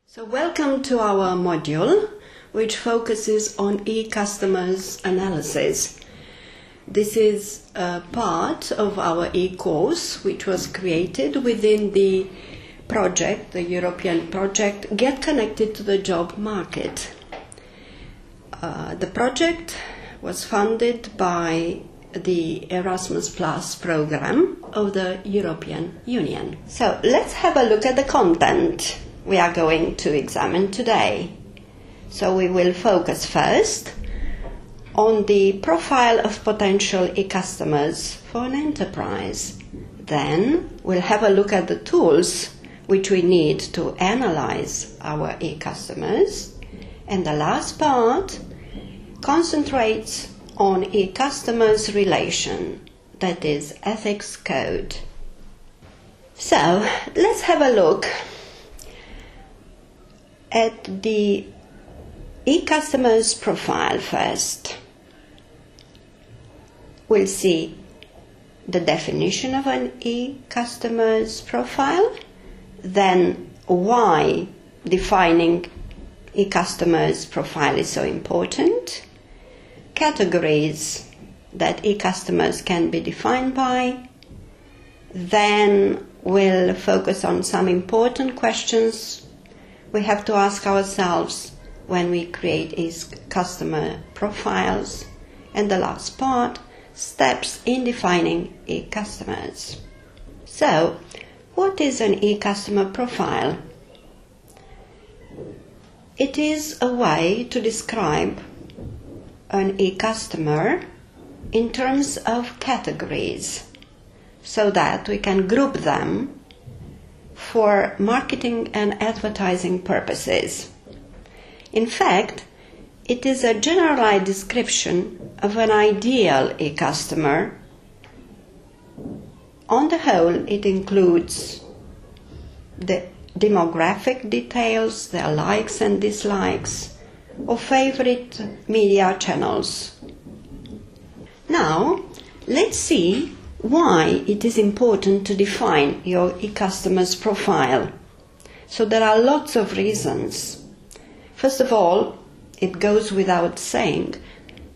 So welcome to our module, which focuses on e-customers analysis. This is a part of our e-course, which was created within the project, the European project, Get Connected to the Job Market. The project was funded by the Erasmus Plus program of the European Union. So let's have a look at the content we are going to examine today. So we will focus first on the profile of potential e-customers for an enterprise. Then we'll have a look at the tools which we need to analyze our e-customers. And the last part concentrates on e-customers relation, that is ethics code. So let's have a look at the e-customers profile first. We'll see the definition of an e-customers profile, then why defining e-customers profile is so important, categories that e-customers can be defined by, then we'll focus on some important questions we have to ask ourselves when we create e-customer profiles, and the last part, steps in defining e-customers. So, what is an e-customer profile? It is a way to describe an e-customer in terms of categories, so that we can group them for marketing and advertising purposes. In fact, it is a generalized description of an ideal e-customer. On the whole, it includes the demographic details, their likes and dislikes, or favorite media channels. Now, let's see why it is important to define your e-customer's profile. So there are lots of reasons. First of all, it goes without saying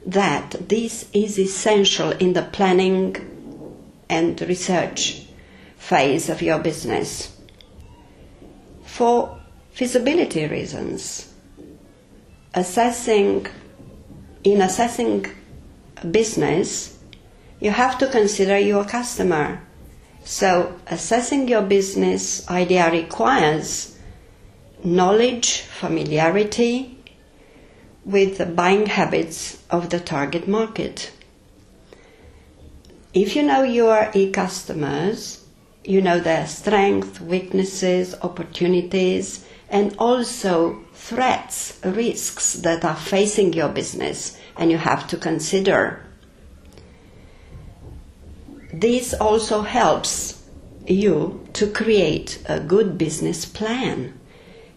that this is essential in the planning and research phase of your business. For feasibility reasons, in assessing a business, you have to consider your customer. So assessing your business idea requires knowledge, familiarity with the buying habits of the target market. If you know your e-customers, you know their strengths, weaknesses, opportunities, and also threats, risks that are facing your business, and you have to consider. This also helps you to create a good business plan.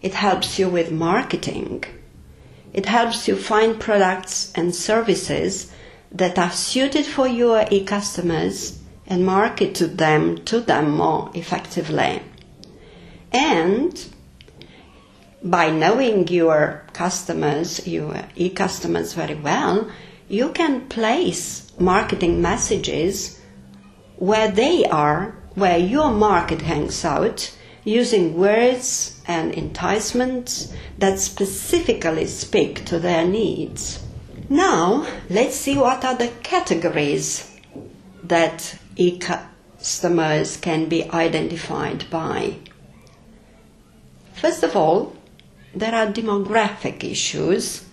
It helps you with marketing. It helps you find products and services that are suited for your e-customers and market to them more effectively. And by knowing your customers, your e-customers very well, you can place marketing messages where they are, where your market hangs out, using words and enticements that specifically speak to their needs. Now, let's see what are the categories that e-customers can be identified by. First of all, there are demographic issues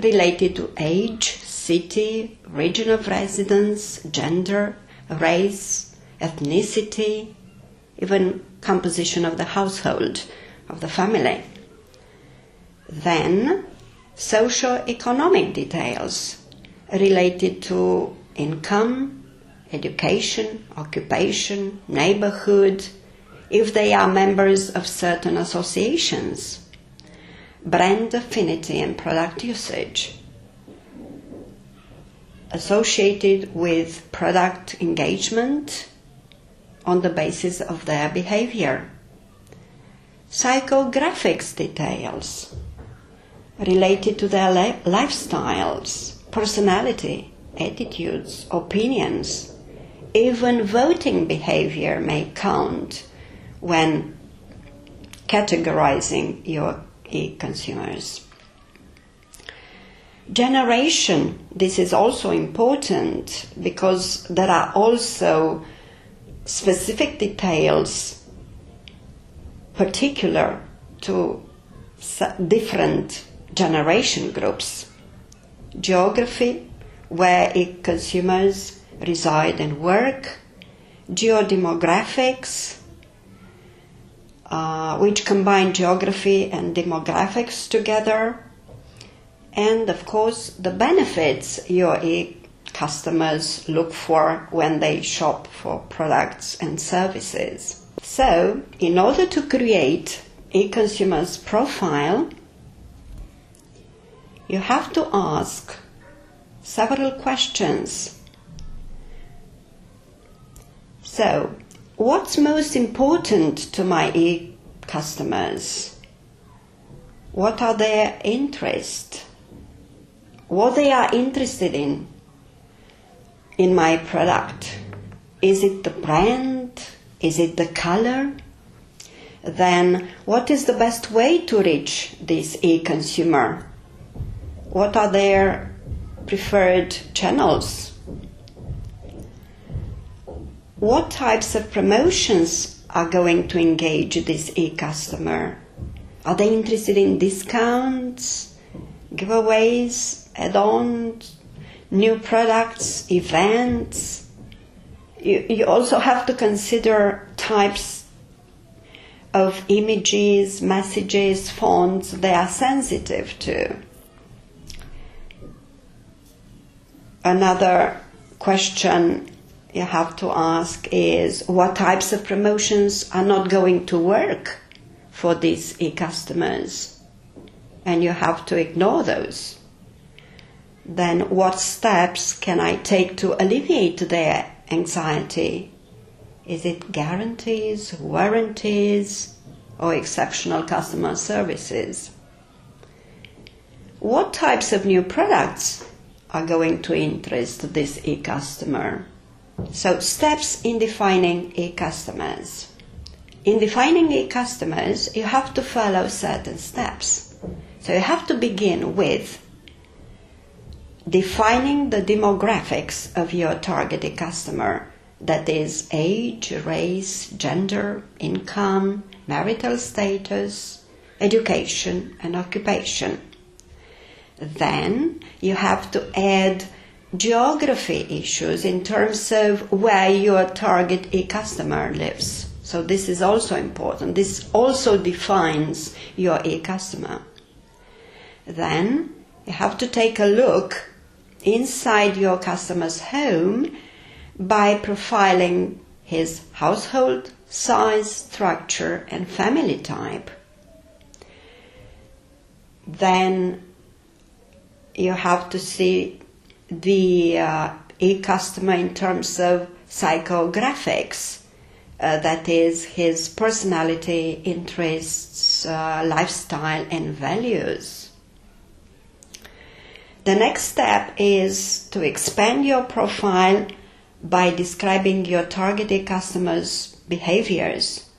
related to age, city, region of residence, gender, race, ethnicity, even composition of the household, of the family. Then, socio-economic details related to income, education, occupation, neighborhood, if they are members of certain associations, brand affinity and product usage, associated with product engagement on the basis of their behavior, psychographics details related to their lifestyles, personality, attitudes, opinions. Even voting behavior may count when categorizing your e-consumers. Generation, this is also important because there are also specific details particular to different generation groups. Geography, where e-consumers reside and work. Geodemographics, which combine geography and demographics together. And of course, the benefits your customers look for when they shop for products and services. So, in order to create a consumer's profile, you have to ask several questions. So, what's most important to my customers? What are their interests? What they are interested in my product? Is it the brand? Is it the color? Then what is the best way to reach this e-consumer? What are their preferred channels? What types of promotions are going to engage this e-customer? Are they interested in discounts, giveaways, add-ons, new products, events? You also have to consider types of images, messages, fonts they are sensitive to. Another question you have to ask is what types of promotions are not going to work for these e-customers, and you have to ignore those. Then what steps can I take to alleviate their anxiety? Is it guarantees, warranties, or exceptional customer services? What types of new products are going to interest this e-customer? So, steps in defining e-customers. In defining e-customers, you have to follow certain steps. So you have to begin with defining the demographics of your targeted customer, that is age, race, gender, income, marital status, education, and occupation. Then you have to add geography issues in terms of where your target e-customer lives. So this is also important. This also defines your e-customer. Then you have to take a look inside your customer's home by profiling his household size, structure, and family type. Then you have to see the e-customer in terms of psychographics, that is his personality, interests, lifestyle, and values. The next step is to expand your profile by describing your targeted customers' behaviors,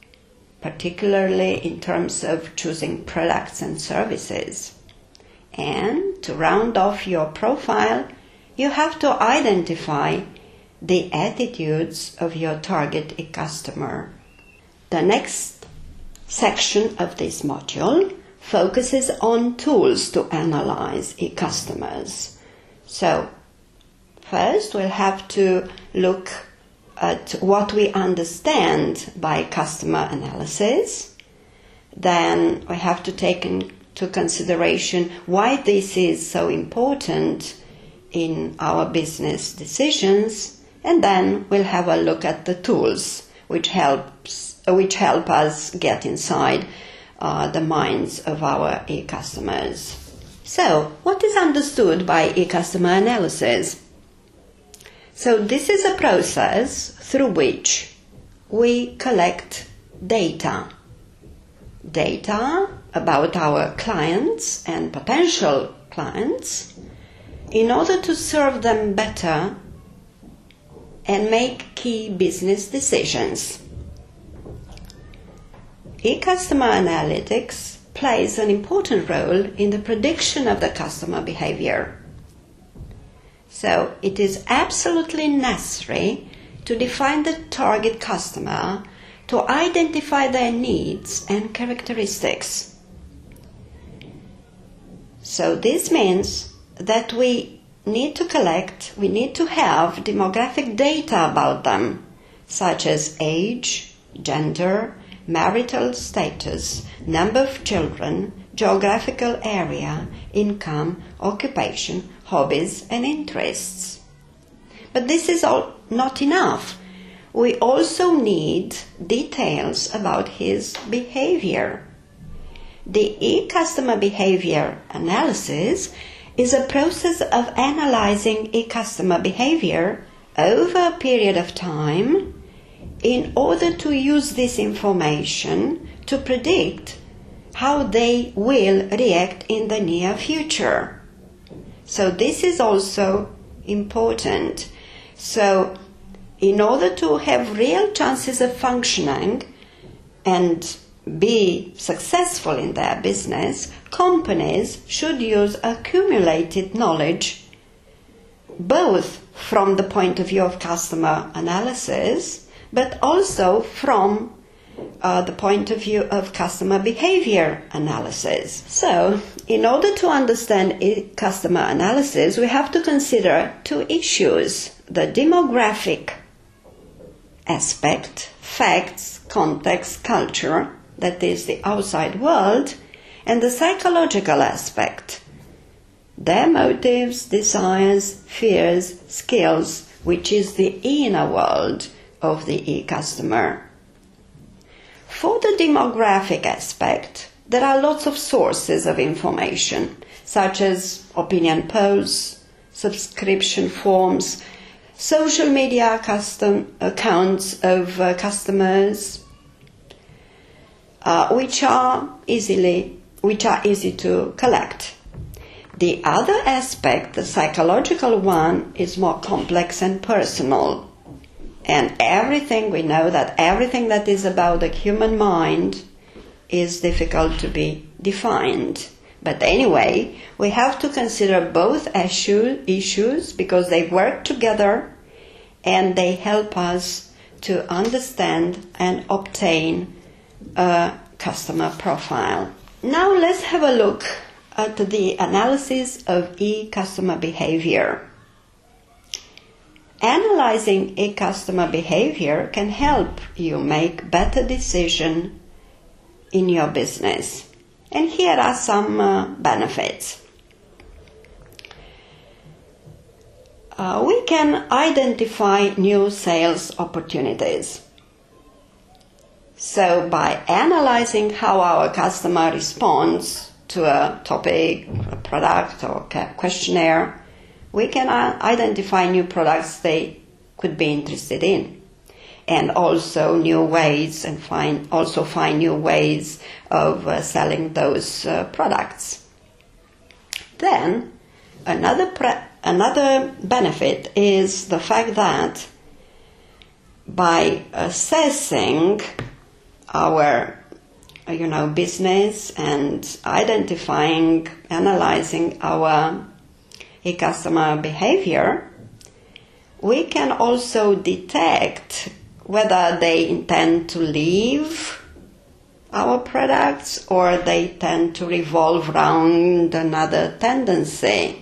particularly in terms of choosing products and services. And to round off your profile, you have to identify the attitudes of your target customer. The next section of this module focuses on tools to analyze e-customers. So, first we'll have to look at what we understand by customer analysis. Then we have to take into consideration why this is so important in our business decisions. And then we'll have a look at the tools which help us get inside the minds of our e-customers. So, what is understood by e-customer analysis? So, this is a process through which we collect data. data about our clients and potential clients in order to serve them better and make key business decisions. E-customer analytics plays an important role in the prediction of the customer behavior. So it is absolutely necessary to define the target customer, to identify their needs and characteristics. So this means that we need to have demographic data about them, such as age, gender, marital status, number of children, geographical area, income, occupation, hobbies and interests. But this is all not enough. We also need details about his behavior. The e-customer behavior analysis is a process of analyzing e-customer behavior over a period of time in order to use this information to predict how they will react in the near future. So this is also important. So in order to have real chances of functioning and be successful in their business, companies should use accumulated knowledge both from the point of view of customer analysis but also from the point of view of customer behavior analysis. So, in order to understand customer analysis, we have to consider two issues: the demographic aspect, facts, context, culture, that is the outside world, and the psychological aspect, their motives, desires, fears, skills, which is the inner world of the e-customer. For the demographic aspect, there are lots of sources of information, such as opinion polls, subscription forms, social media accounts of customers, which are easy to collect. The other aspect, the psychological one, is more complex and personal. And we know that everything that is about the human mind is difficult to be defined. But anyway, we have to consider both issues because they work together and they help us to understand and obtain a customer profile. Now let's have a look at the analysis of e-customer behavior. Analyzing e-customer behavior can help you make better decisions in your business. And here are some benefits. We can identify new sales opportunities. So by analyzing how our customer responds to a topic, a product or questionnaire, we can identify new products they could be interested in, and also new ways, and find new ways of selling those products. Then another benefit is the fact that by assessing our business and analyzing our e-customer behavior, we can also detect whether they intend to leave our products or they tend to revolve around another tendency,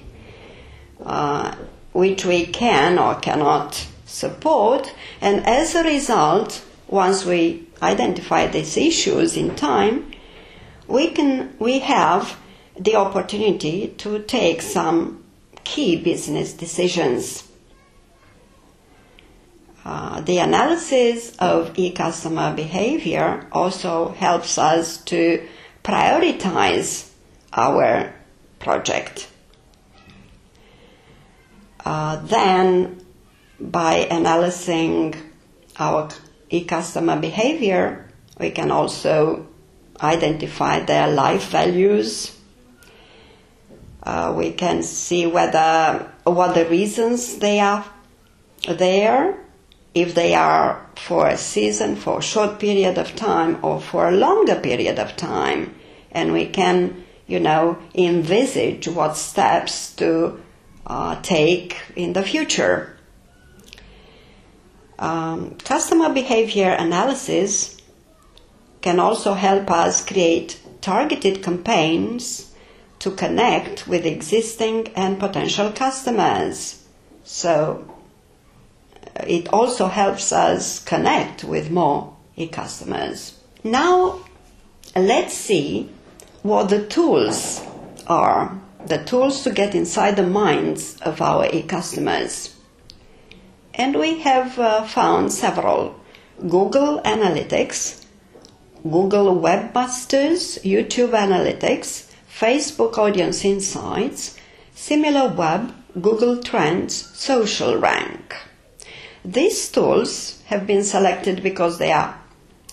which we can or cannot support. And as a result, once we identify these issues in time, we have the opportunity to take some key business decisions. The analysis of e-customer behavior also helps us to prioritize our project. Then, by analyzing our e-customer behavior, we can also identify their life values. We can see what the reasons they are there, if they are for a season, for a short period of time, or for a longer period of time. And we can, envisage what steps to take in the future. Customer behavior analysis can also help us create targeted campaigns to connect with existing and potential customers. So it also helps us connect with more e-customers. Now let's see what the tools are, the tools to get inside the minds of our e-customers. And we have found several: Google Analytics, Google Webmasters, YouTube Analytics, Facebook Audience Insights, SimilarWeb, Google Trends, SocialRank. These tools have been selected because they are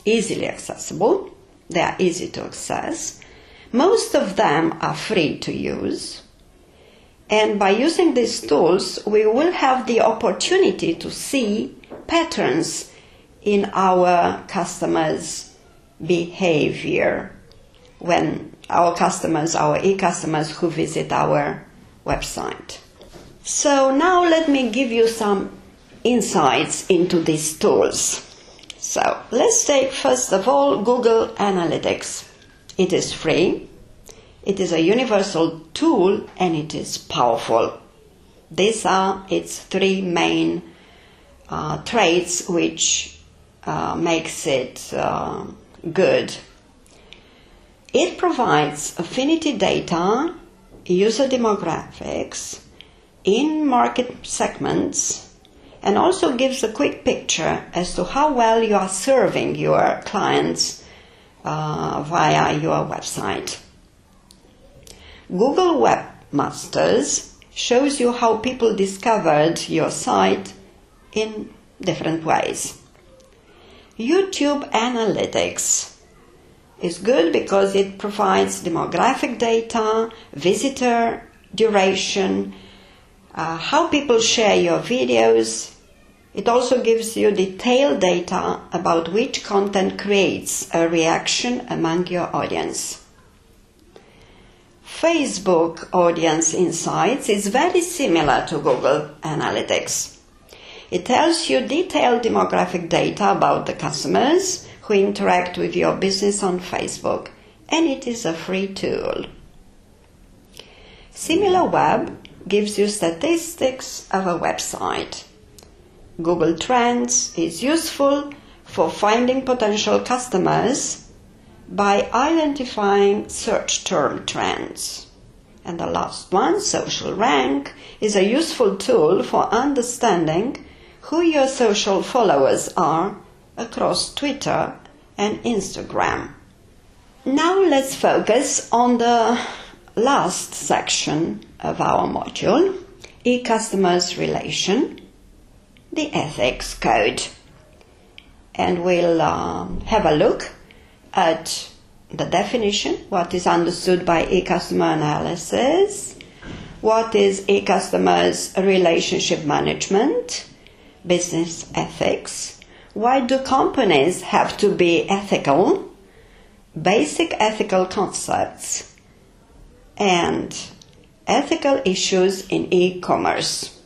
easily accessible, they are easy to access. Most of them are free to use. And by using these tools, we will have the opportunity to see patterns in our customers' behavior when our e-customers who visit our website. So now let me give you some insights into these tools. So let's take first of all Google Analytics. It is free, it is a universal tool, and it is powerful. These are its three main traits which makes it good. It provides affinity data, user demographics, in-market segments, and also gives a quick picture as to how well you are serving your clients via your website. Google Webmasters shows you how people discovered your site in different ways. YouTube Analytics is good because it provides demographic data, visitor duration, how people share your videos. It also gives you detailed data about which content creates a reaction among your audience. Facebook Audience Insights is very similar to Google Analytics. It tells you detailed demographic data about the customers who interact with your business on Facebook, and it is a free tool. SimilarWeb gives you statistics of a website. Google Trends is useful for finding potential customers by identifying search term trends. And the last one, SocialRank, is a useful tool for understanding who your social followers are across Twitter and Instagram. Now let's focus on the last section of our module, e-customers relation, the ethics code. And we'll have a look at the definition, what is understood by e-customer analysis, what is e-customers relationship management, business ethics, why do companies have to be ethical, basic ethical concepts, and ethical issues in e-commerce.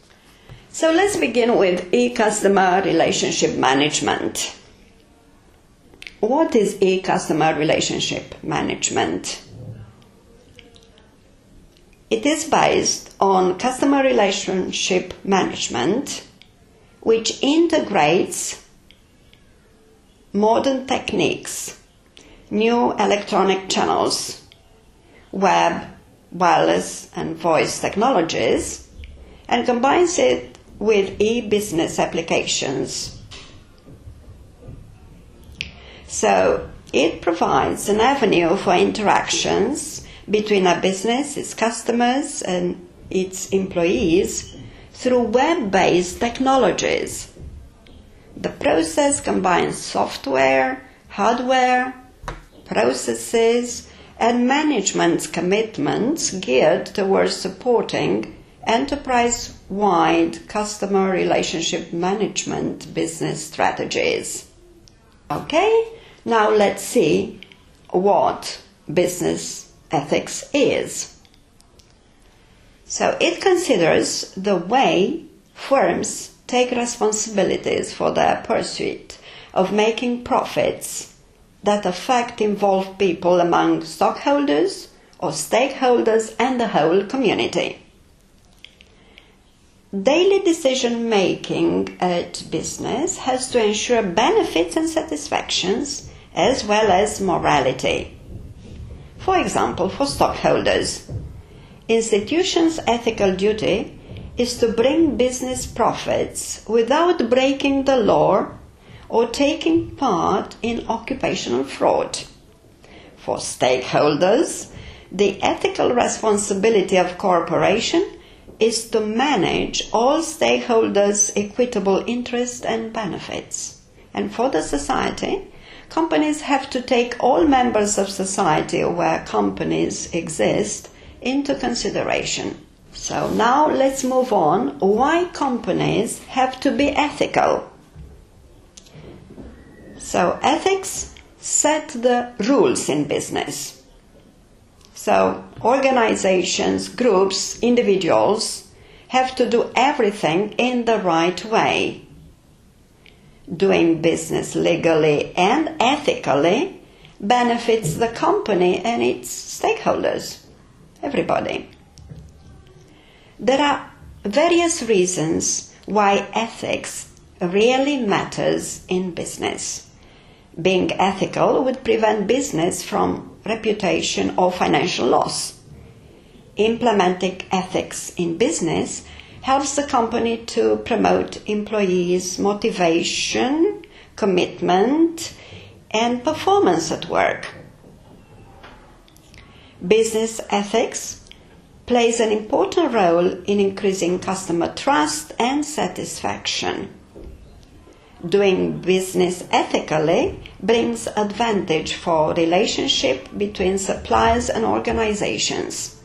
So let's begin with e-customer relationship management. What is e-customer relationship management? It is based on customer relationship management, which integrates modern techniques, new electronic channels, web, wireless and voice technologies, and combines it with e-business applications. So it provides an avenue for interactions between a business, its customers and its employees through web-based technologies. The process combines software, hardware processes, and management commitments geared towards supporting enterprise-wide customer relationship management business strategies. Okay, now let's see what business ethics is. So it considers the way firms take responsibilities for their pursuit of making profits that affect involved people among stockholders or stakeholders and the whole community. Daily decision making at business has to ensure benefits and satisfactions as well as morality. For example, for stockholders, institutions' ethical duty is to bring business profits without breaking the law or taking part in occupational fraud. For stakeholders, the ethical responsibility of corporation is to manage all stakeholders' equitable interests and benefits. And for the society, companies have to take all members of society where companies exist into consideration. So now let's move on. Why companies have to be ethical? So ethics set the rules in business. So organizations, groups, individuals have to do everything in the right way. Doing business legally and ethically benefits the company and its stakeholders, everybody. There are various reasons why ethics really matters in business. Being ethical would prevent business from reputation or financial loss. Implementing ethics in business helps the company to promote employees' motivation, commitment, and performance at work. Business ethics plays an important role in increasing customer trust and satisfaction. Doing business ethically brings advantage for relationship between suppliers and organizations.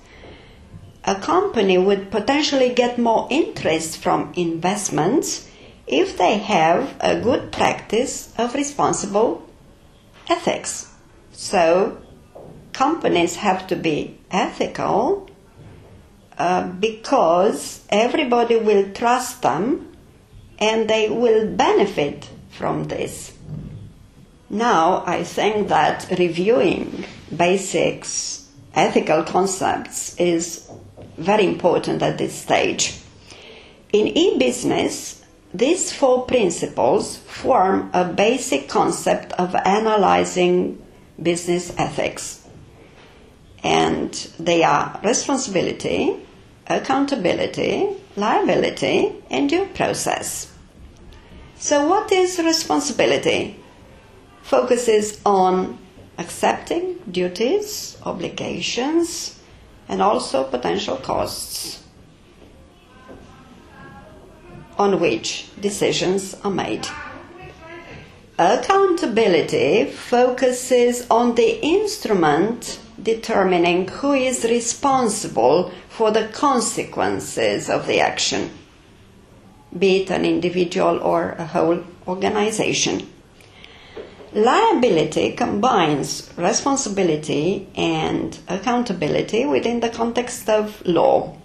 A company would potentially get more interest from investments if they have a good practice of responsible ethics. So, companies have to be ethical because everybody will trust them and they will benefit from this. Now, I think that reviewing basics, ethical concepts is very important at this stage. In e-business, these 4 principles form a basic concept of analyzing business ethics. And they are responsibility, accountability, liability, and due process. So what is responsibility? Focuses on accepting duties, obligations, and also potential costs on which decisions are made. Accountability focuses on the instrument determining who is responsible for the consequences of the action, be it an individual or a whole organization. Liability combines responsibility and accountability within the context of law.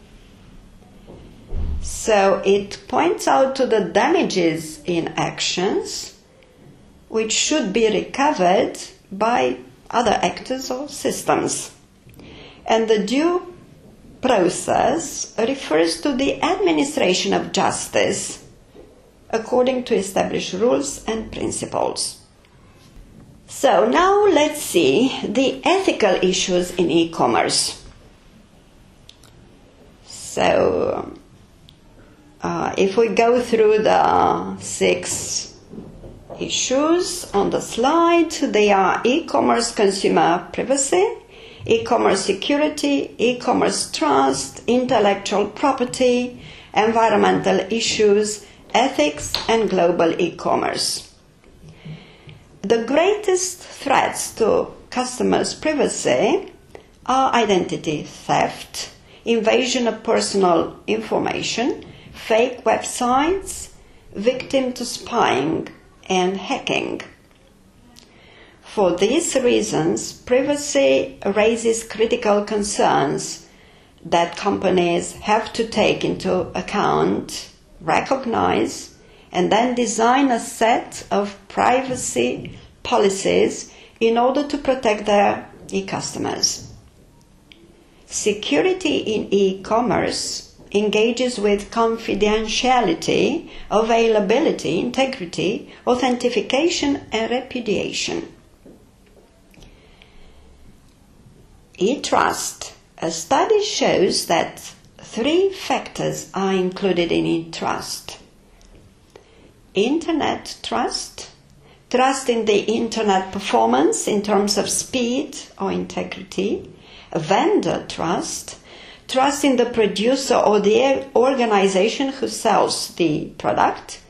So it points out to the damages in actions which should be recovered by other actors or systems. And the due process refers to the administration of justice according to established rules and principles. So now let's see the ethical issues in e-commerce. So if we go through the 6 issues on the slide, they are e-commerce consumer privacy, e-commerce security, e-commerce trust, intellectual property, environmental issues, ethics, and global e-commerce. The greatest threats to customers' privacy are identity theft, invasion of personal information, fake websites, victim to spying, and hacking. For these reasons, privacy raises critical concerns that companies have to take into account, recognize, and then design a set of privacy policies in order to protect their e-customers. Security in e-commerce engages with confidentiality, availability, integrity, authentication, and repudiation. E-trust. A study shows that 3 factors are included in e-trust. Internet trust, trust in the internet performance in terms of speed or integrity, vendor trust, trust in the producer or the organization who sells the product,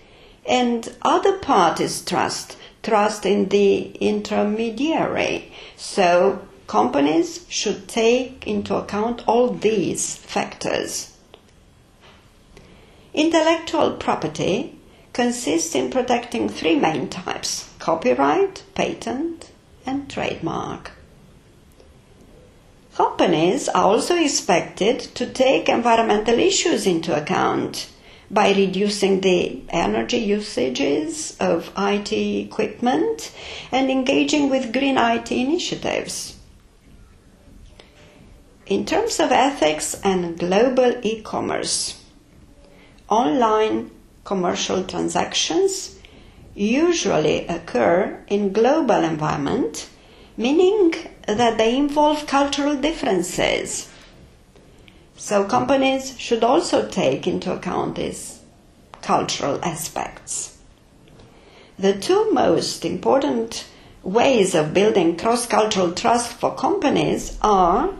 and other parties' trust, trust in the intermediary. So companies should take into account all these factors. Intellectual property consists in protecting 3 main types: copyright, patent, and trademark. Companies are also expected to take environmental issues into account by reducing the energy usages of IT equipment and engaging with green IT initiatives. In terms of ethics and global e-commerce, online commercial transactions usually occur in global environment, meaning that they involve cultural differences. So companies should also take into account these cultural aspects. The 2 most important ways of building cross-cultural trust for companies are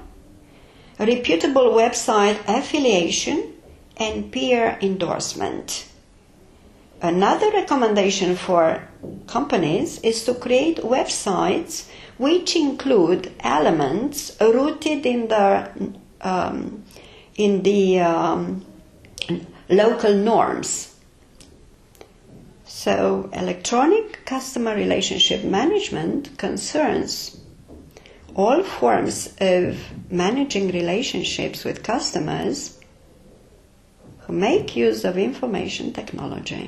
reputable website affiliation and peer endorsement. Another recommendation for companies is to create websites which include elements rooted in the local norms. So, electronic customer relationship management concerns all forms of managing relationships with customers who make use of information technology.